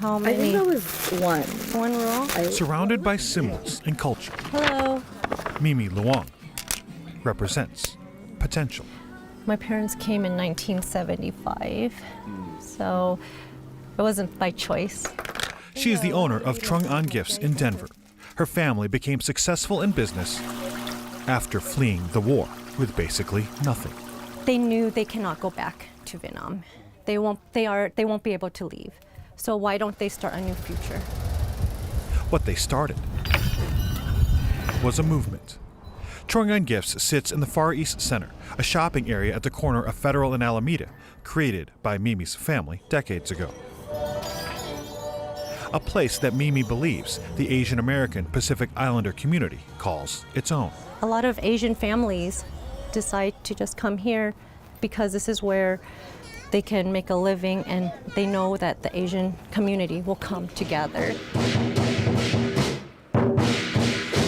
How many? I think that was one. One row? Surrounded by symbols and culture, Hello. Mimi Luong represents potential. My parents came in 1975, so it wasn't by choice. She is the owner of Trung An Gifts in Denver. Her family became successful in business after fleeing the war with basically nothing. They knew they cannot go back to Vietnam. They won't be able to leave. So why don't they start a new future? What they started was a movement. Trung An Gifts sits in the Far East Center, a shopping area at the corner of Federal and Alameda, created by Mimi's family decades ago. A place that Mimi believes the Asian American Pacific Islander community calls its own. A lot of Asian families decide to just come here because this is where they can make a living and they know that the Asian community will come together.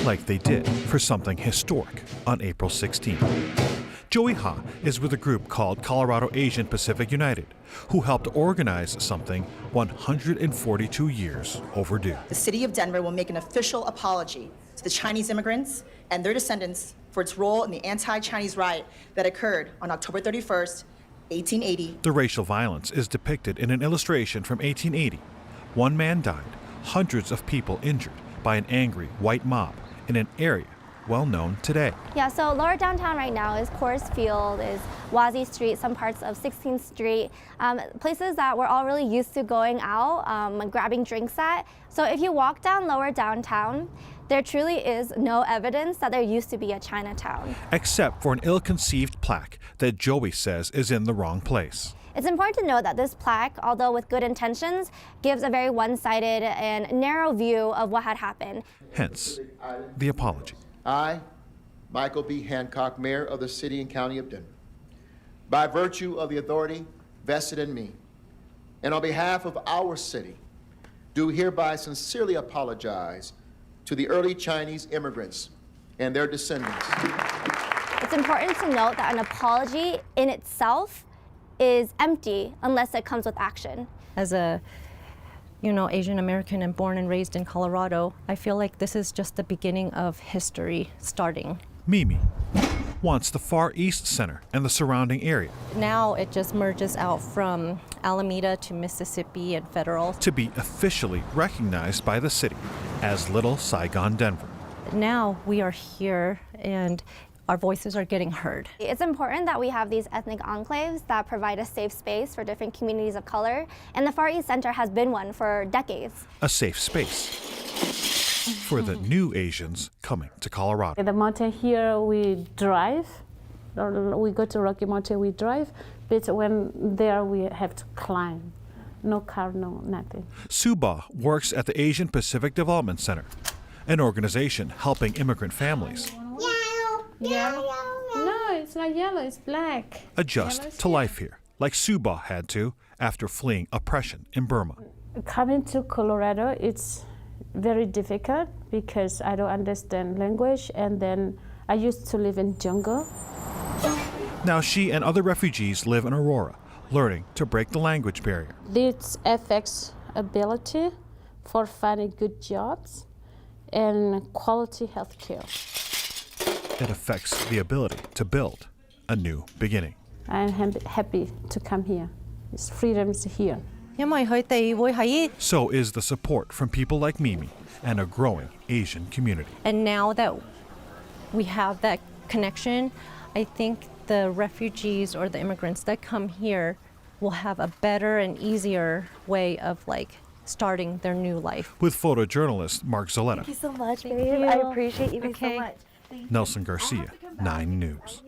Like they did for something historic on April 16th. Joey Ha is with a group called Colorado Asian Pacific United, who helped organize something 142 years overdue. The city of Denver will make an official apology to the Chinese immigrants and their descendants for its role in the anti-Chinese riot that occurred on October 31st, 1880. The racial violence is depicted in an illustration from 1880. One man died, hundreds of people injured by an angry white mob in an area well known today. Yeah, so lower downtown right now is Coors Field, is Wazee Street, some parts of 16th Street, places that we're all really used to going out, grabbing drinks at. So if you walk down lower downtown, there truly is no evidence that there used to be a Chinatown. Except for an ill-conceived plaque that Joey says is in the wrong place. It's important to note that this plaque, although with good intentions, gives a very one-sided and narrow view of what had happened. Hence, the apology. I, Michael B. Hancock, Mayor of the City and County of Denver, by virtue of the authority vested in me, and on behalf of our city, do hereby sincerely apologize to the early Chinese immigrants and their descendants. It's important to note that an apology in itself is empty unless it comes with action. As a Asian American and born and raised in Colorado, I feel like this is just the beginning of history starting. Mimi wants the Far East Center and the surrounding area. Now it just merges out from Alameda to Mississippi and Federal. To be officially recognized by the city as Little Saigon, Denver. Now we are here and our voices are getting heard. It's important that we have these ethnic enclaves that provide a safe space for different communities of color, and the Far East Center has been one for decades. A safe space for the new Asians coming to Colorado. The mountain here we drive, or we go to Rocky Mountain, we drive, but when there we have to climb. No car, no nothing. Suba works at the Asian Pacific Development Center, an organization helping immigrant families No, it's not yellow, it's black. adjust to life here, like Suba had to after fleeing oppression in Burma. Coming to Colorado, it's very difficult because I don't understand language, and then I used to live in jungle. Now she and other refugees live in Aurora, learning to break the language barrier. This affects ability for finding good jobs and quality health care. It affects the ability to build a new beginning. I'm happy to come here. It's freedoms here. So is the support from people like Mimi and a growing Asian community. And now that we have that connection, I think the refugees or the immigrants that come here will have a better and easier way of starting their new life. With photojournalist Mark Zoletta. Thank you so much, babe. I appreciate you so much. Nelson Garcia, 9 News.